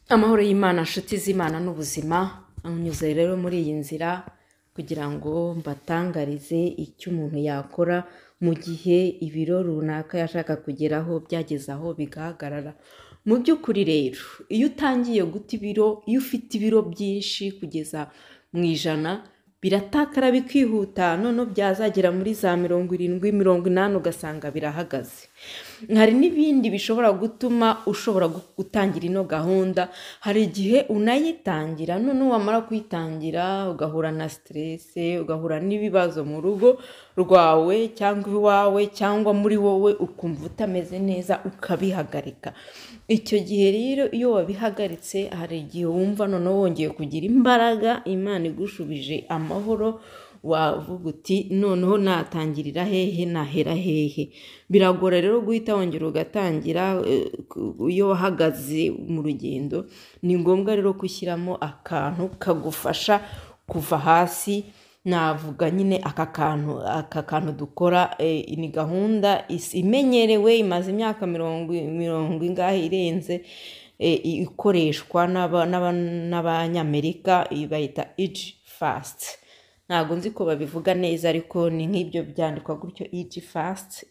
Amahoro y'Imana, nshuti z'Imana n'ubuzima, anyuze rero muri iyi nzira kugira ngo mbatangarize icyo umuntu yakora mu gihe ibiro runaka yashaka kugeraho byageze aho bigahagarara. Mu by'ukuri rero, iyo utangiye guta ibiro, iyo ufite ibiro byinshi kugeza mu 100, biratakara bikihuta, noneho byazagera muri za 70, 80 ugasanga birahagaze. Hari n'ibindi bishobora gutuma ushobora gutangira ino gahunda. Hari igihe unayitangira, noneho wamara kuyitangira ugahura na stress, ugahura n'ibibazo mu rugo rwawe cyangwa iwawe cyangwa muri wowe, ukumva utameze neza ukabihagarika. Icyo gihe rero iyo wabihagaritse, hari igihe wumva noneho wongeye kugira imbaraga, Imana igushubije amahoro, wavuga uti noneho natangirira hehe, nahera hehe. Biragora rero guhita wongera ugatangira. Iyo wahagaze mu rugendo, ni ngombwa rero gushyiramo akantu kagufasha kuva hasi. Navuga nyine aka kantu dukora, ni gahunda imenyerewe, imaze imyaka mirongo ingahe irenze, ikoreshwa n'abanyamerika, bayita Eat Fast. Ntabwo nzi ko babivuga neza, ariko ni nk'ibyo byandikwa gutyo, Eat Fast.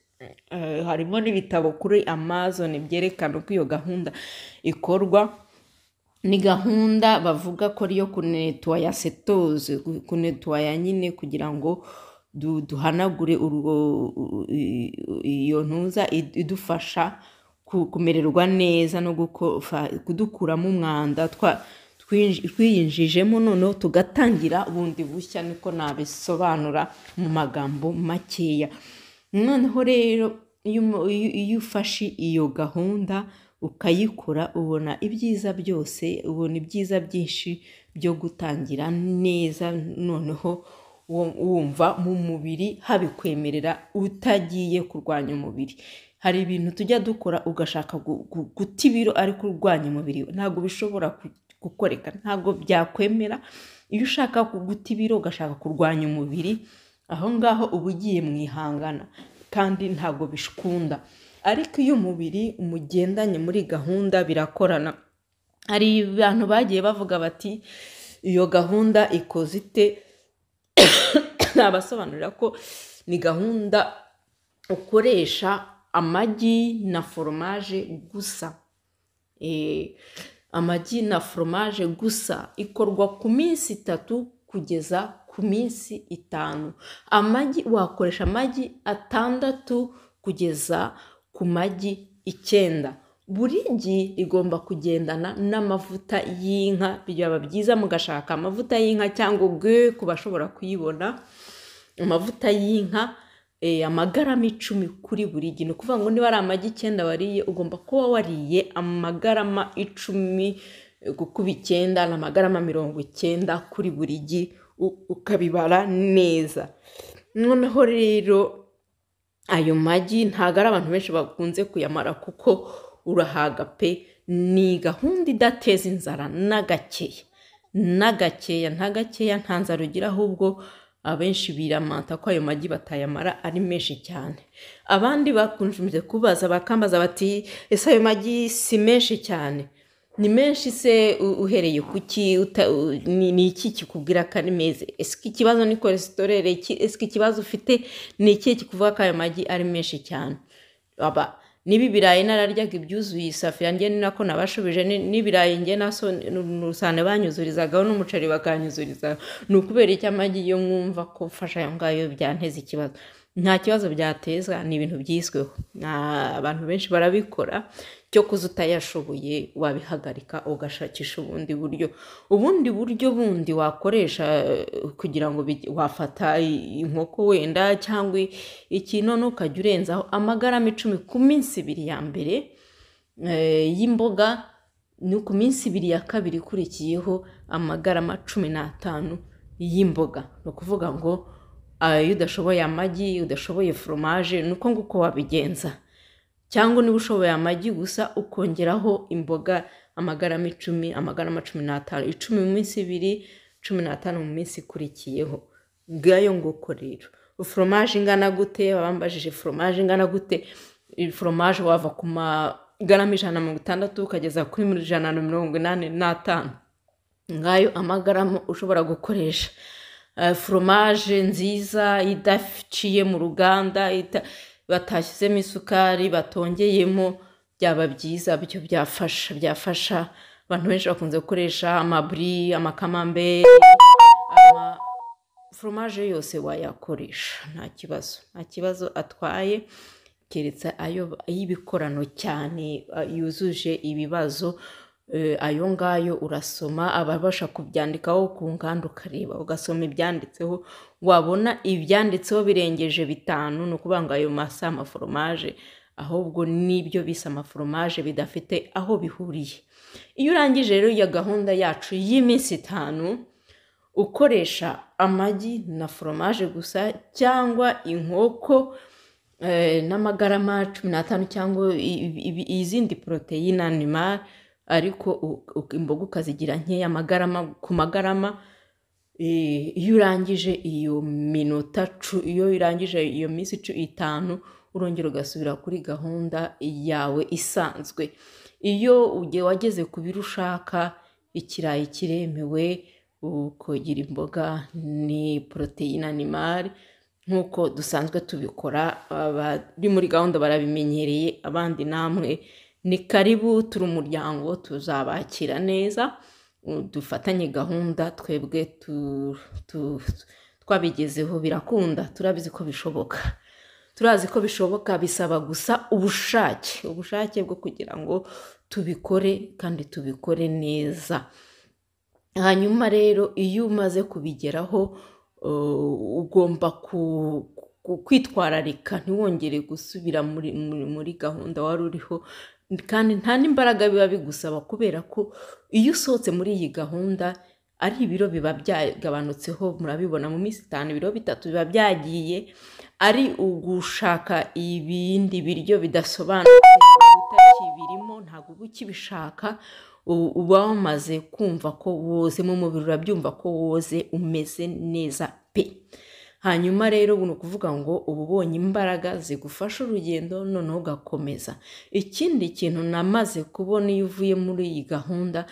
Harimo n'ibitabo kuri Amazon byerekana uko iyo gahunda ikorwa. Ni gahunda bavuga ko ariyo kunetwaya setose, kunetwaya nyine kugira ngo duhanagure iyo ntuza, idufasha kumererwa neza no kudukuramo umwanda twiyinjijemo, noneho tugatangira bundi bushya. Niko nabisobanura mu magambo makeya. Noneho rero iyo ufashe iyo gahunda ukayikora, ubona ibyiza byose, ubona ibyiza byinshi byo gutangira neza, noneho wumva mu mubiri habikwemerera, utagiye kurwanya umubiri. Hari ibintu tujya dukora ugashaka guta ibiro ariko urwanya umubiri, ntabwo bishobora gukoreka, ntabwo byakwemera. Iyo ushaka guta ibiro ugashaka kurwanya umubiri, aho ngaho uba ugiye mwihangana kandi ntabwo bishkunda. Ariko iyo umubiri umugendanye muri gahunda birakorana. Hari abantu bagiye bavuga bati iyo gahunda ikoze ite. Nabasobanurira ko ni gahunda ukoresha amagi na foromaje gusa. Amagi na foromaje gusa ikorwa ku minsi 3 kugeza ku minsi 5. Amagi wakoresha amagi 6 kugeza ku magi 9. Buri gi rigomba kugendana n'amavuta y'inka. Byaba byiza mugashaka amavuta y'inka cyangwa gue kubashobora kuyibona. Amavuta y'inka, amagarama 10 kuri buri gi. Ni ukuvuga ngo niba ari amagi 9 wariye, ugomba kuba wariye amagarama 10 gukuba 9 n'amagarama 90 kuri buri gi, ukabibara neza. Noneho rero ayo magi ntago ari abantu benshi bakunze kuyamara kuko urahaga pe. Ni gahunda idateza inzara n'agakeya, nta nzara ugira, ahubwo abenshi biramanta ko ayo magi batayamara ari menshi cyane. Abandi bakunjumije kubaza bakambaza bati ese ayo magi si menshi cyane? Ni menshi se uhereye kuki? Ni iki kikubwira ko ari meza? Ese ikibazo ni cholesterol? Ese ikibazo ufite ni iki kikuvuga ko ayo magi ari menshi cyane? Niba ibirayi nararyaga ibyuzuye isafuriya, njye ni nako nabashubije. N'ibirayi njye naso n'urusane banyuzurizagaho n'umuceri bakanyuzurizaho. Ni ukubera iki amagi yo mwumva ko ufasha ayo ngayo byanteza ikibazo? Nta kibazo byateza, ni ibintu byisweho. Abantu benshi barabikora. Cyo kuza utayashoboye wabihagarika ugashakisha ubundi buryo bundi wakoresha kugira ngo wafata inkoko wenda cyangwa ikintu ukajya urenzaho amagarama 10 ku minsi 2 ya mbere y'imboga, ni ku minsi 2 ya kabiri ikurikiyeho amagarama 15 y'imboga. Ni ukuvuga ngo iyo udashoboye amagi, udashoboye foromaje, nuko nguko wabigenza. Cyangwa niba ushoboye amagi gusa ukongeraho imboga amagarama 10, amagarama 15, 10 mu minsi 2, 15 mu minsi ikurikiyeho. Ngayo nguko rero. Foromaje ingana gute? Abambajije foromaje ingana gute? Foromaje wava garama 160 ukageza kuri 185. ngayo amagarama ushobora gukoresha. Foromaje nziza idaciye mu ruganda, batashyizemo isukari, batongeyemo, byaba byiza, bityo byafasha. Abantu benshi bakunze gukoresha amabri, amakamambere, foromaje yose wayakoresha, nta kibazo atwaye, keretse ay'ibikorano cyane yuzuje ibibazo. Ayo ngayo urasoma, ababasha kubyandikaho ku nganda ukareba, ugasoma ibyanditseho, wabona ibyanditseho birengeje 5, ni ukuvuga ngo ayo masa amaforomaje, ahubwo n'ibyo bisa amaforomaje bidafite aho bihuriye. Iyo urangije rero ya gahunda yacu y'iminsi 5, ukoresha amagi na foromaje gusa, cyangwa inkoko n'amagarama 15 cyangwa izindi poroteyine animal, ariko imboga ukazigira nkeya, amagarama ku magarama. Iyo urangije iyo minsi 5, urongera ugasubira kuri gahunda yawe isanzwe. Iyo wageze ku biro ushaka, ikirayi kiremewe, ukogira imboga ni poroteyine animal nk'uko dusanzwe tubikora. Abari muri gahunda barabimenyereye, abandi namwe ni karibu, turi umuryango, tuzabakira neza, dufatanye gahunda. Twebwe twabigezeho, birakunda, turazi ko bishoboka, bisaba gusa ubushake bwo kugira ngo tubikore, kandi tubikore neza. Hanyuma rero iyo umaze kubigeraho, ugomba kwitwararika, ntiwongere gusubira muri gahunda wari uriho, kandi nta n'imbaraga biba bigusaba, kubera ko iyo usohotse muri iyi gahunda ari ibiro biba byagabanutseho. Murabibona mu minsi 5 ibiro 3 biba byagiye, ari ugushaka ibindi biryo bidasobanutse utakibirimo, ntabwo uba ukibishaka, uba wamaze kumva ko woze mu mubiri, urabyumva ko woze, umeze neza pe. Hanyuma rero ni ukuvuga ngo uba ubonye imbaraga zigufasha urugendo, noneho ugakomeza. Ikindi kintu namaze kubona, iyo uvuye muri iyi gahunda,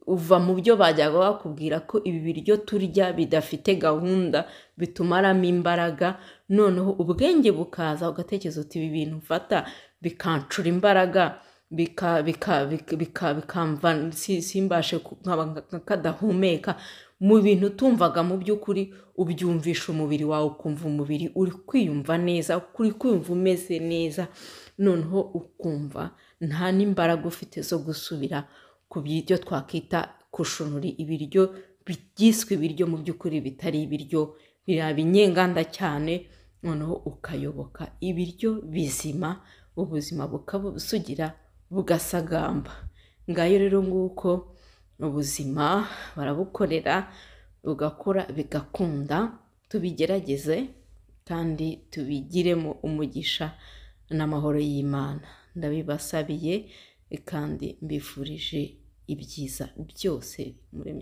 uva mu byo bajyaga bakubwira ko ibi biryo turya bidafite gahunda bitumaramo imbaraga, noneho ubwenge bukaza, ugatekereza uti ibi bintu mfata bikancura imbaraga, bikamva simbashe kadahumeka. Mu bintu tumvaga mu by'ukuri, ubyumvisha umubiri wawe, ukumva umubiri uri kwiyumva neza, uri kwiyumva umeze neza, noneho ukumva nta n'imbaraga ufite zo gusubira ku byo twakwita kushunura ibiryo byiswe ibiryo, mu by'ukuri bitari ibiryo, birabinyenganda cyane. Noneho ukayoboka ibiryo bizima, ubuzima bukabusugira, bugasagamba. Ngayo rero nguko ubuzima barabukorera, ugakora bigakunda. Tubigerageze kandi tubigiremo umugisha n'amahoro y'Imana. Ndabibasabiye kandi mbifurije ibyiza byose muri